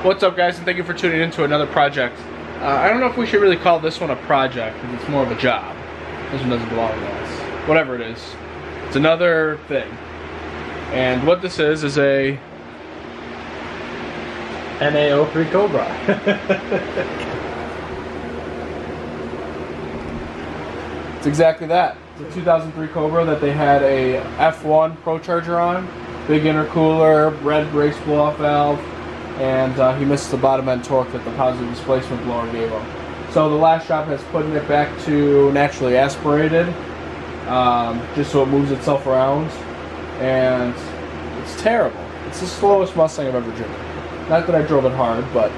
What's up, guys, and thank you for tuning in to another project. I don't know if we should really call this one a project, because it's more of a job. This one doesn't belong to us. Whatever it is. It's another thing. And what this is a... NA03 Cobra. It's exactly that. It's a 2003 Cobra that they had a F1 Procharger on. Big intercooler, red race blow-off valve, and he missed the bottom end torque that the positive displacement blower gave him. So the last shop has put it back to naturally aspirated, just so it moves itself around, and it's terrible. It's the slowest Mustang I've ever driven. Not that I drove it hard, but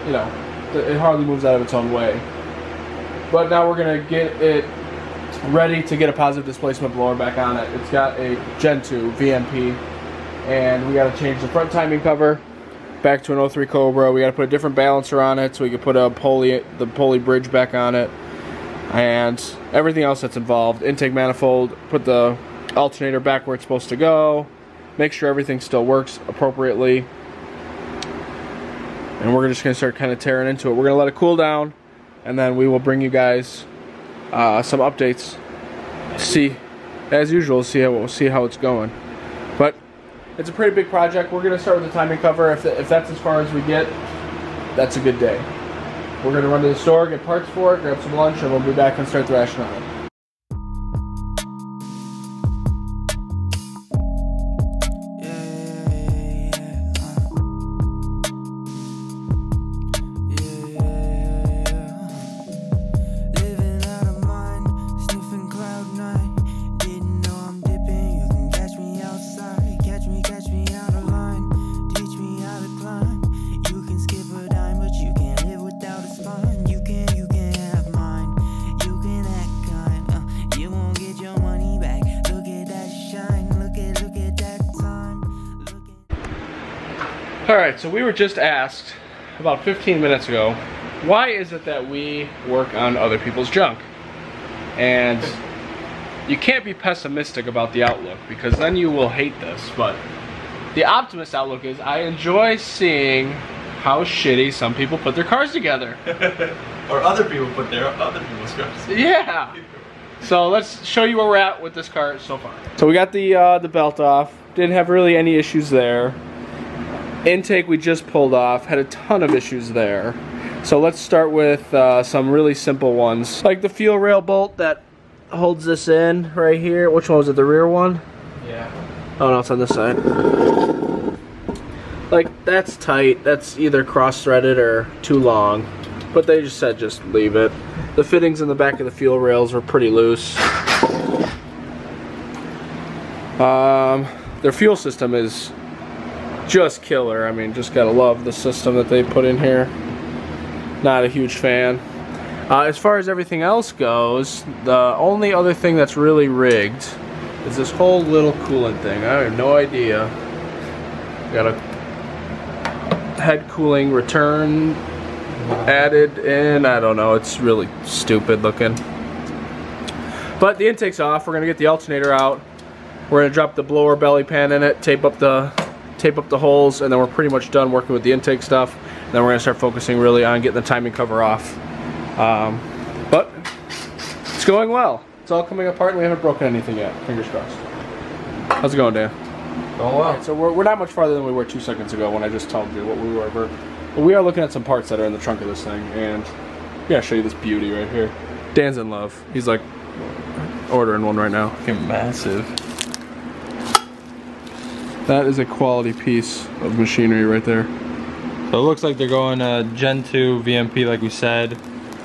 you know, it hardly moves out of its own way. But now we're gonna get it ready to get a positive displacement blower back on it. It's got a Gen 2 VMP, and we got to change the front timing cover back to an 03 Cobra. We got to put a different balancer on it so we can put the pulley bridge back on it, and everything else that's involved. Intake manifold, put the alternator back where it's supposed to go, make sure everything still works appropriately, and we're just going to start kind of tearing into it. We're going to let it cool down, and then we will bring you guys some updates. See, as usual, see how it's going. But it's a pretty big project. We're gonna start with the timing cover. If that's as far as we get, that's a good day. We're gonna run to the store, get parts for it, grab some lunch, and we'll be back and start thrashing on it. Alright, so we were just asked about 15 minutes ago, why is it that we work on other people's junk? And you can't be pessimistic about the outlook, because then you will hate this, but the optimist outlook is I enjoy seeing how shitty some people put their cars together. Or other people put their other people's cars. Yeah! So let's show you where we're at with this car so far. So we got the belt off, didn't have really any issues there. Intake we just pulled off, had a ton of issues there. So let's start with some really simple ones. Like the fuel rail bolt that holds this in right here. Which one was it, the rear one? Yeah. Oh no, it's on this side. Like, that's tight. That's either cross-threaded or too long. But they just said just leave it. The fittings in the back of the fuel rails were pretty loose. Their fuel system is just killer. I mean, just gotta love the system that they put in here. Not a huge fan. As far as everything else goes, the only other thing that's really rigged is this whole little coolant thing. I have no idea. Got a head cooling return added in. I don't know. It's really stupid looking. But the intake's off. We're gonna get the alternator out. We're gonna drop the blower belly pan in it, tape up the holes, and then we're pretty much done working with the intake stuff. And then we're going to start focusing really on getting the timing cover off. But it's going well. It's all coming apart and we haven't broken anything yet. Fingers crossed. How's it going, Dan? Going well. Right, so we're not much farther than we were 2 seconds ago when I just told you what we were. But we are looking at some parts that are in the trunk of this thing, and I'm going to show you this beauty right here. Dan's in love. He's like ordering one right now. Fucking massive. That is a quality piece of machinery right there. So it looks like they're going Gen 2 VMP like we said,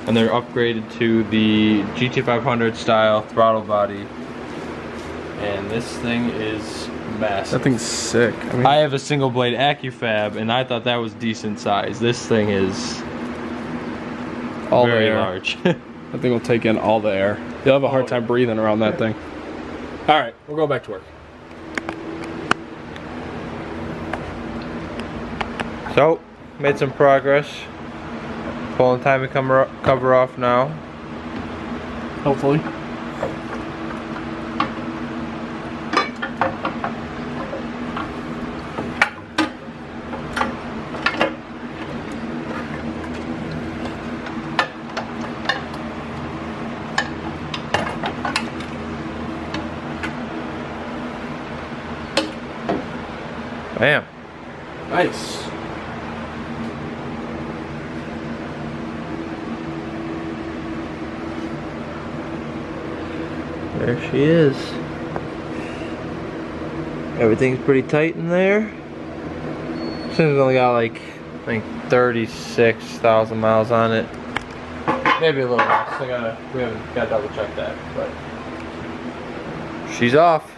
and they're upgraded to the GT500 style throttle body. And this thing is massive. That thing's sick. I have a single blade AccuFab, and I thought that was decent size. This thing is all very the air. large. That thing will take in all the air. You'll have a hard time breathing around that thing. Alright, we'll go back to work. So, made some progress. Pulling the timing cover off now. Hopefully. Bam. Nice. There she is. Everything's pretty tight in there. This thing's only got like, I think 36,000 miles on it. Maybe a little less. We haven't got to double check that, but she's off.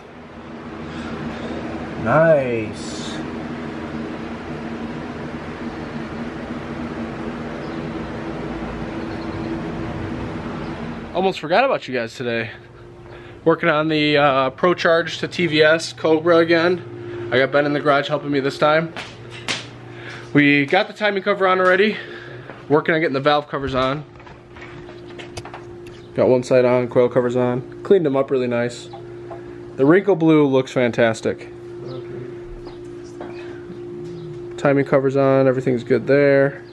Nice. Almost forgot about you guys today. Working on the Procharger to TVS Cobra again. I got Ben in the garage helping me this time. We got the timing cover on already. Working on getting the valve covers on. Got one side on, coil covers on. Cleaned them up really nice. The wrinkle blue looks fantastic. Timing covers on, everything's good there.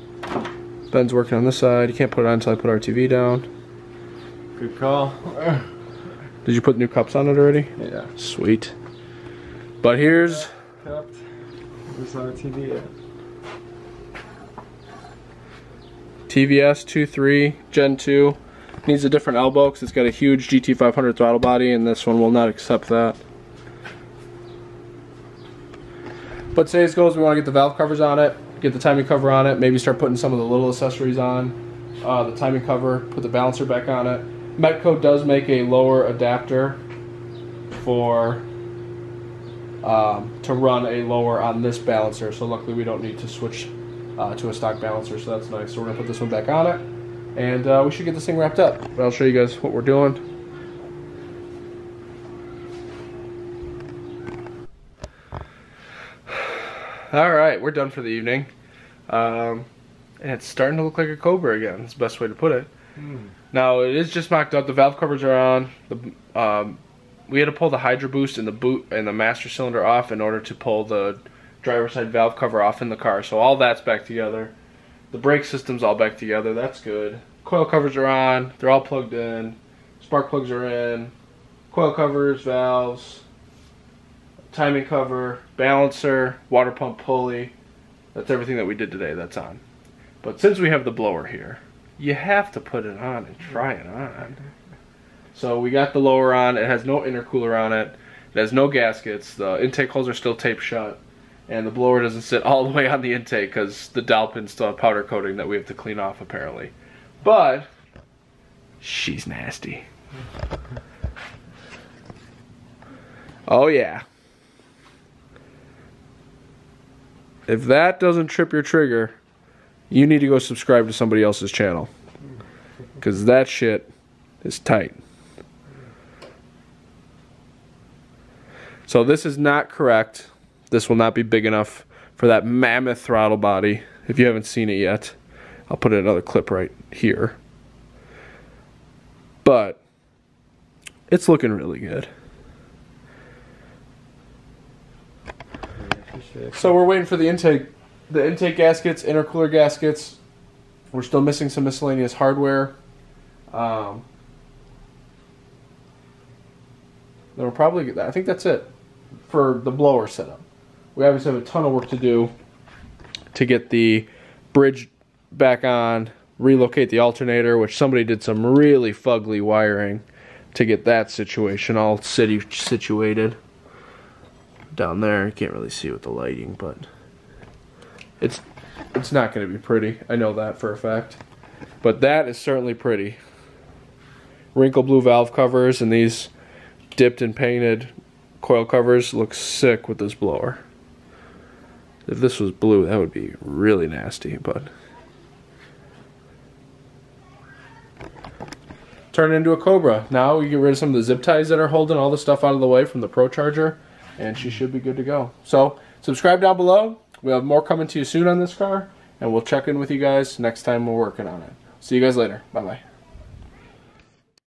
Ben's working on this side. You can't put it on until I put our TV down. Good call. Did you put new cups on it already? Yeah. Sweet. But here's... Cupped. This on the TV yet. TVS 2.3 Gen 2. Needs a different elbow because it's got a huge GT500 throttle body, and this one will not accept that. But today's goals, we want to get the valve covers on it, get the timing cover on it, maybe start putting some of the little accessories on. The timing cover, put the balancer back on it. Metco does make a lower adapter for to run a lower on this balancer, so luckily we don't need to switch to a stock balancer, so that's nice. So we're going to put this one back on it, and we should get this thing wrapped up. But I'll show you guys what we're doing. Alright, we're done for the evening. And it's starting to look like a Cobra again. That's the best way to put it. Now, it is just mocked up. The valve covers are on. We had to pull the Hydro Boost and the boot and the master cylinder off in order to pull the driver's side valve cover off in the car. So all that's back together. The brake system's all back together. That's good. Coil covers are on. They're all plugged in. Spark plugs are in. Coil covers, valves, timing cover, balancer, water pump pulley. That's everything that we did today. That's on. But since we have the blower here, you have to put it on and try it on. So we got the lower on. It has no intercooler on it. It has no gaskets. The intake holes are still taped shut. And the blower doesn't sit all the way on the intake because the dowel pins still have powder coating that we have to clean off apparently. But she's nasty. Oh yeah. If that doesn't trip your trigger, you need to go subscribe to somebody else's channel. Because that shit is tight. So this is not correct. This will not be big enough for that mammoth throttle body. If you haven't seen it yet, I'll put another clip right here. But it's looking really good. So we're waiting for the intake gaskets, intercooler gaskets. We're still missing some miscellaneous hardware. Then we'll probably, I think that's it for the blower setup. We obviously have a ton of work to do to get the bridge back on, relocate the alternator, which somebody did some really fugly wiring to get that situation all situated. Down there, you can't really see with the lighting, but it's not going to be pretty. I know that for a fact. But that is certainly pretty. Wrinkle blue valve covers and these dipped and painted coil covers look sick with this blower. If this was blue, that would be really nasty, but turn it into a Cobra. Now we get rid of some of the zip ties that are holding all the stuff out of the way from the Procharger, and she should be good to go. So subscribe down below. We'll have more coming to you soon on this car, and we'll check in with you guys next time we're working on it. See you guys later. Bye-bye.